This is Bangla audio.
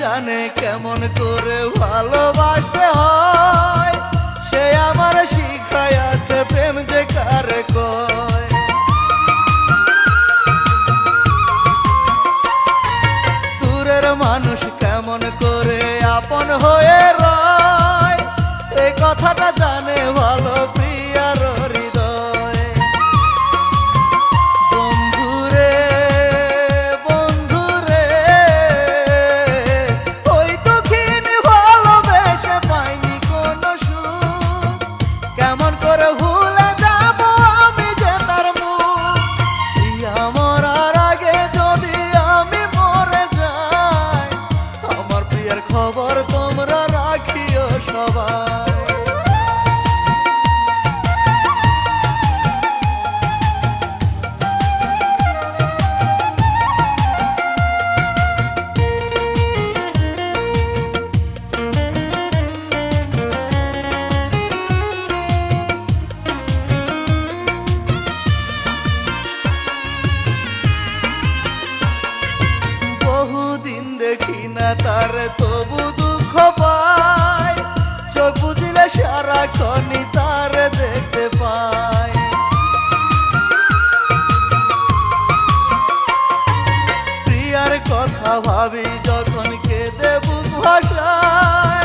জানে কেমন করে ভালোবাসতে হয়, সে আমার শিখায় আছে প্রেম যে কারে কয়। দূরের মানুষ কেমন করে আপন হয়ে রয়, এই কথাটা জানে ভালো প্রিয়ার হৃদয়। বন্ধুরে বন্ধুরে ওই দুঃখিনী ভালোবেসে পাইনি কোনো সুখ, কেমন করে ভুলে যাব আমি যে তার মুখ। প্রিয়া মরার আগে যদি আমি মরে যাই, আমার প্রিয়ার খবর তোমরা রাখিও সবাই। বহুদিন দেখি না তার তবু দুঃখ পাই, চোখ বুঝিলে সারাক্ষণই তার দেখতে পাই। প্রিয়ার কথা ভাবি যখন কেঁদে বুক ভাসায়,